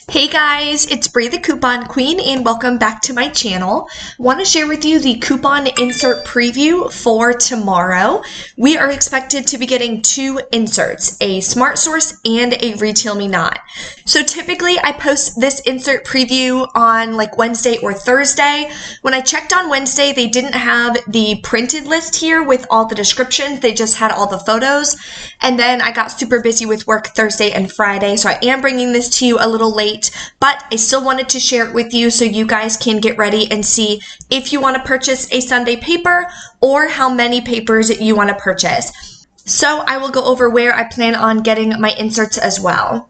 Hey guys, it's Bree the Coupon Queen and welcome back to my channel. Want to share with you the coupon insert preview for tomorrow. We are expected to be getting two inserts, a SmartSource and a RetailMeNot. So typically I post this insert preview on like Wednesday or Thursday. When I checked on Wednesday, they didn't have the printed list here with all the descriptions. They just had all the photos. And then I got super busy with work Thursday and Friday, so I am bringing this to you a little late. But I still wanted to share it with you so you guys can get ready and see if you want to purchase a Sunday paper or how many papers you want to purchase. So I will go over where I plan on getting my inserts as well.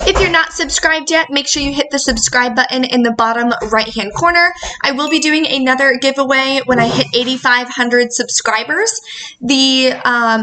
If you're not subscribed yet, make sure you hit the subscribe button in the bottom right-hand corner. I will be doing another giveaway when I hit 8,500 subscribers. The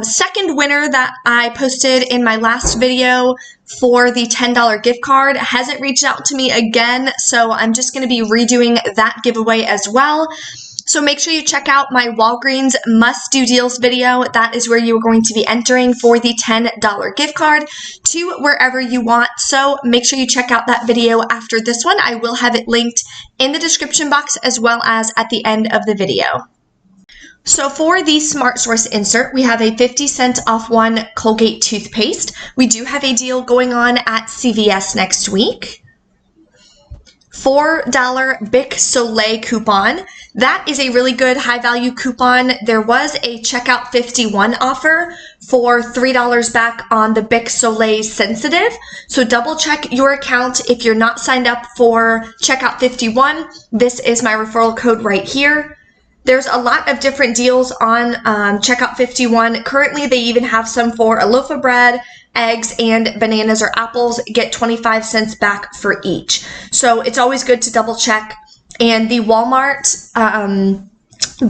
second winner that I posted in my last video for the $10 gift card hasn't reached out to me again, so I'm just going to be redoing that giveaway as well. So make sure you check out my Walgreens must-do deals video. That is where you are going to be entering for the $10 gift card to wherever you want. So make sure you check out that video after this one. I will have it linked in the description box as well as at the end of the video. So for the SmartSource insert, we have a 50-cent off one Colgate toothpaste. We do have a deal going on at CVS next week. $4 Bic Soleil coupon. That is a really good high value coupon. There was a Checkout 51 offer for $3 back on the Bic Soleil Sensitive. So double check your account if you're not signed up for Checkout 51. This is my referral code right here. There's a lot of different deals on Checkout 51. Currently, they even have some for a loaf of bread, eggs, and bananas or apples. Get 25 cents back for each. So it's always good to double check. And the Walmart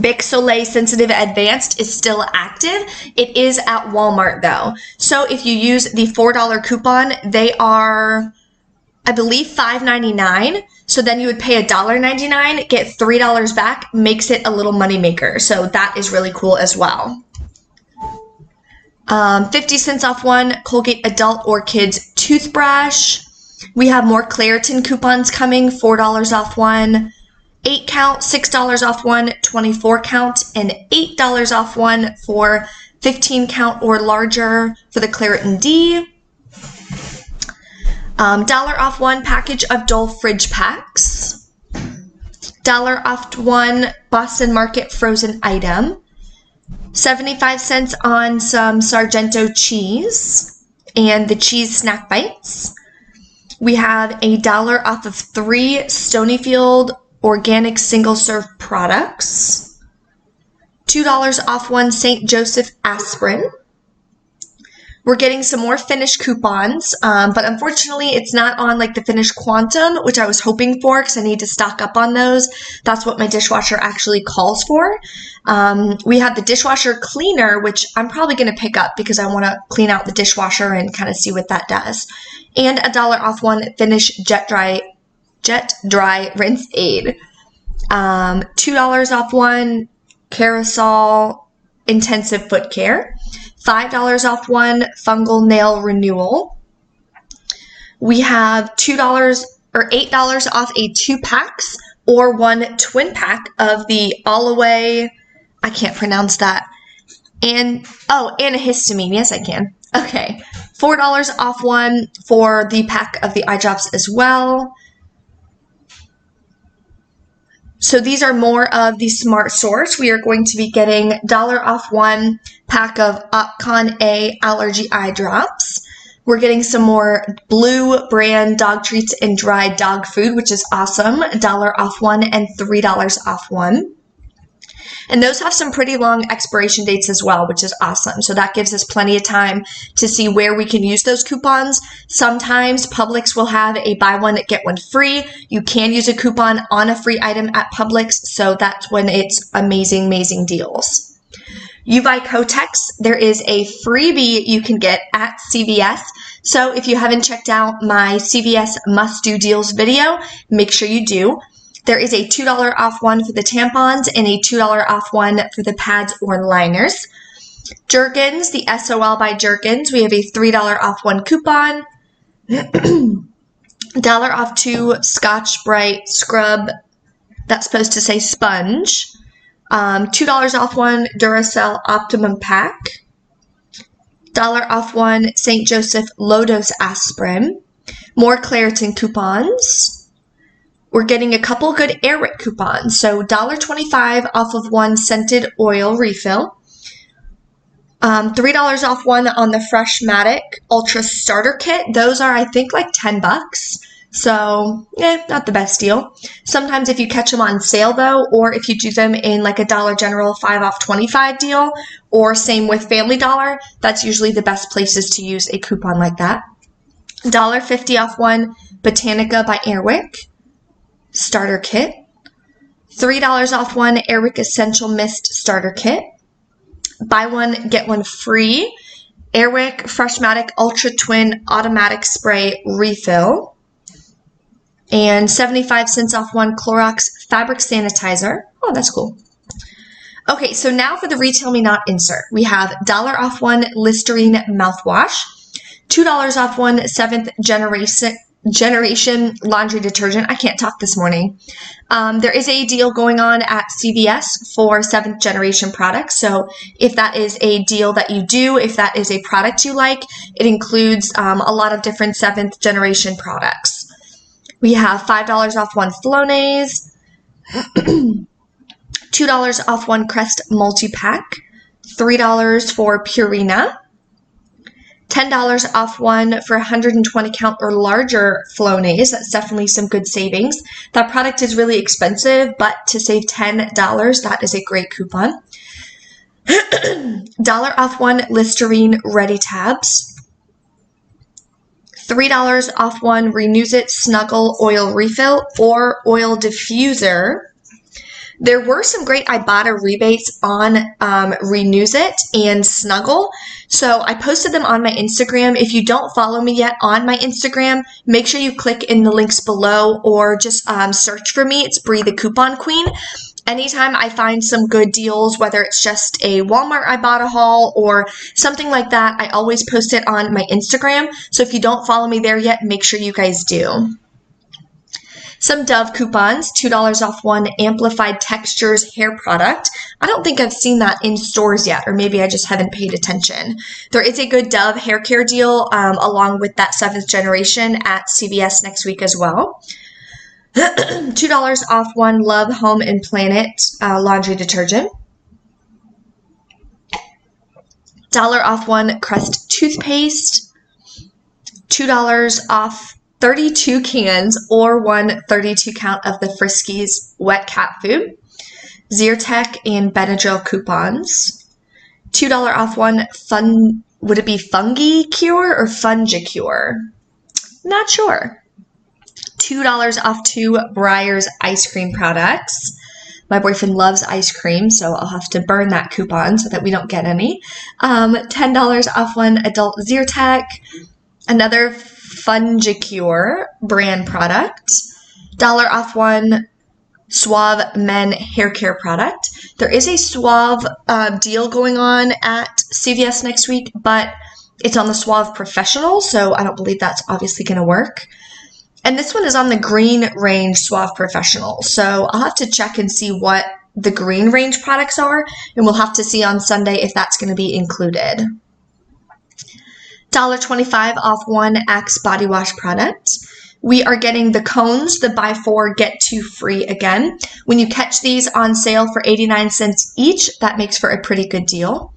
Bic Soleil Sensitive Advanced is still active. It is at Walmart though. So if you use the $4 coupon, they are, I believe, $5.99. So then you would pay $1.99, get $3 back, makes it a little money maker. So that is really cool as well. 50 cents off one Colgate adult or kids toothbrush. We have more Claritin coupons coming, $4 off one, 8 count, $6 off one, 24 count, and $8 off one for 15 count or larger for the Claritin D. $1 off one package of Dole fridge packs. $1 off one Boston Market frozen item. 75 cents on some Sargento cheese and the cheese snack bites. We have $1 off of 3 Stonyfield organic single serve products. $2 off one St. Joseph aspirin. We're getting some more Finish coupons, but unfortunately it's not on like the Finish Quantum, which I was hoping for because I need to stock up on those. That's what my dishwasher actually calls for. We have the dishwasher cleaner, which I'm probably going to pick up because I want to clean out the dishwasher and kind of see what that does. And $1 off one Finish Jet Dry Rinse Aid. $2 off one Carousel Intensive Foot Care. $5 off one fungal nail renewal. We have $2 or $8 off a 2-packs or 1 twin pack of the Allaway, I can't pronounce that, and antihistamine, yes I can. Okay, $4 off one for the pack of the eye drops as well. So these are more of the SmartSource. We are going to be getting $1 off one pack of Opcon A allergy eye drops. We're getting some more Blue brand dog treats and dry dog food, which is awesome. $1 off one and $3 off one. And those have some pretty long expiration dates as well, which is awesome. So that gives us plenty of time to see where we can use those coupons. Sometimes Publix will have a buy one, get one free. You can use a coupon on a free item at Publix. So that's when it's amazing, amazing deals. You buy Kotex, there is a freebie you can get at CVS. So if you haven't checked out my CVS must-do deals video, make sure you do. There is a $2 off one for the tampons and a $2 off one for the pads or liners. Jergens, the SOL by Jergens, we have a $3 off one coupon. $1 off 2 Scotch-Brite scrub. That's supposed to say sponge. $2 off 1 Duracell Optimum Pack. $1 off 1 St. Joseph Low-Dose Aspirin. More Claritin coupons. We're getting a couple good Airwick coupons. So $1.25 off of 1 scented oil refill. $3 off 1 on the Freshmatic Ultra Starter Kit. Those are, I think, like $10. So, not the best deal. Sometimes if you catch them on sale, though, or if you do them in like a Dollar General 5 off 25 deal, or same with Family Dollar, that's usually the best places to use a coupon like that. $1.50 off 1 Botanica by Airwick Starter Kit. $3 off 1 Airwick Essential Mist Starter Kit. Buy one, get one free. Airwick Freshmatic Ultra Twin Automatic Spray Refill. And 75 cents off 1 Clorox Fabric Sanitizer. Oh, that's cool. Okay, so now for the RetailMeNot insert. We have $1 off 1 Listerine mouthwash. $2 off 1 7th generation laundry detergent. I can't talk this morning. There is a deal going on at CVS for 7th generation products. So if that is a deal that you do, if that is a product you like, it includes a lot of different 7th generation products. We have $5 off 1 Flonase, $2 off 1 Crest multi-pack, $3 for Purina, $10 off 1 for 120 count or larger Flonase. That's definitely some good savings. That product is really expensive, but to save $10, that is a great coupon. $1 off 1 Listerine Ready Tabs. $3 off 1 Renews It Snuggle Oil Refill or Oil Diffuser. There were some great Ibotta rebates on Renews It and Snuggle. So I posted them on my Instagram. If you don't follow me yet on my Instagram, make sure you click in the links below or just search for me. It's Bree the Coupon Queen. Anytime I find some good deals, whether it's just a Walmart Ibotta haul or something like that, I always post it on my Instagram. So if you don't follow me there yet, make sure you guys do. Some Dove coupons, $2 off 1 Amplified Textures hair product. I don't think I've seen that in stores yet, or maybe I just haven't paid attention. There is a good Dove hair care deal along with that 7th generation at CVS next week as well. $2 off 1 Love Home and Planet laundry detergent. $1 off 1 Crest toothpaste. $2 off 32 cans or 1 32 count of the Friskies wet cat food. Zyrtec and Benadryl coupons. $2 off 1 would it be Fungi Cure or Fungicure? Not sure. $2 off 2 Breyers ice cream products. My boyfriend loves ice cream, so I'll have to burn that coupon so that we don't get any. $10 off 1 adult Zyrtec. Another Fungicure brand product. $1 off 1 Suave Men hair care product. There is a Suave deal going on at CVS next week, but it's on the Suave Professional, so I don't believe that's obviously going to work. And this one is on the Green Range Suave Professional, so I'll have to check and see what the Green Range products are, and we'll have to see on Sunday if that's going to be included. $1.25 off 1 Axe body wash product. We are getting the cones, the buy 4, get 2 free again. When you catch these on sale for 89 cents each, that makes for a pretty good deal.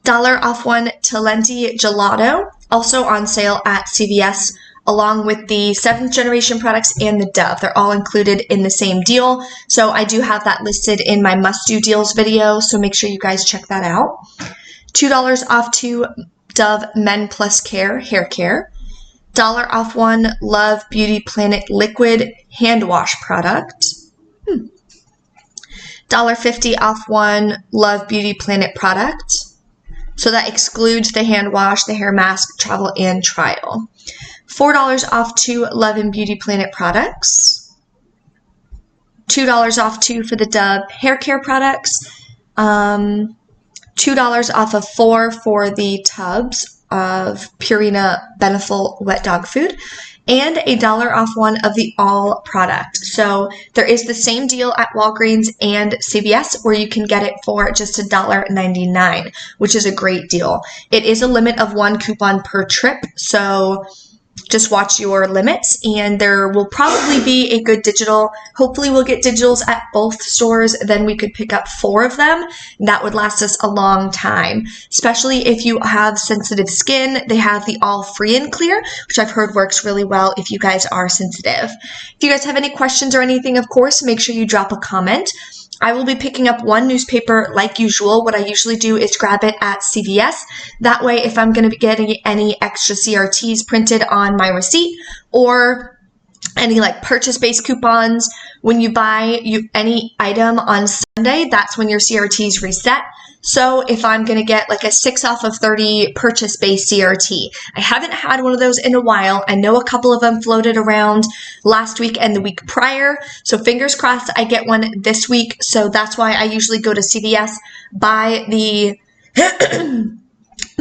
$1 off 1 Talenti Gelato, also on sale at CVS, along with the 7th generation products and the Dove. They're all included in the same deal. So I do have that listed in my must-do deals video, so make sure you guys check that out. $2 off 2 Dove Men Plus Care hair care. $1 off 1 Love Beauty Planet liquid hand wash product. $1.50 off 1 Love Beauty Planet product. So that excludes the hand wash, the hair mask, travel, and trial. $4 off 2 Love and Beauty Planet products. $2 off 2 for the Dove hair care products. $2 off of 4 for the tubs of Purina Beneful wet dog food. and $1 off one of the all product. So there is the same deal at Walgreens and CVS where you can get it for just $1.99, which is a great deal. It is a limit of 1 coupon per trip, so just watch your limits, and there will probably be a good digital. Hopefully we'll get digitals at both stores, then we could pick up 4 of them. That would last us a long time, especially if you have sensitive skin. They have the all free and clear, which I've heard works really well if you guys are sensitive. If you guys have any questions or anything, of course, make sure you drop a comment. I will be picking up 1 newspaper like usual. What I usually do is grab it at CVS. That way, if I'm going to be getting any extra CRTs printed on my receipt or any like purchase-based coupons, when you buy any item on Sunday, that's when your CRTs reset. So if I'm going to get like a 6 off of 30 purchase-based CRT, I haven't had one of those in a while. I know a couple of them floated around last week and the week prior. So fingers crossed I get one this week. So that's why I usually go to CVS, buy the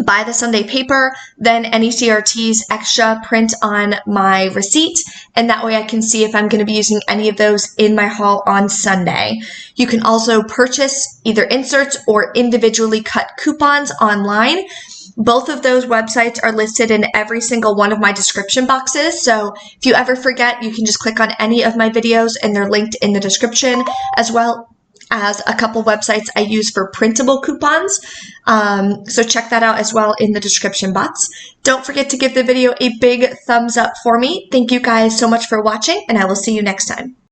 buy the Sunday paper, then any CRTs extra print on my receipt, and that way I can see if I'm going to be using any of those in my haul on Sunday. You can also purchase either inserts or individually cut coupons online. Both of those websites are listed in every single one of my description boxes, so if you ever forget, you can just click on any of my videos and they're linked in the description, as well as a couple websites I use for printable coupons. So check that out as well in the description box. Don't forget to give the video a big thumbs up for me. Thank you guys so much for watching, and I will see you next time.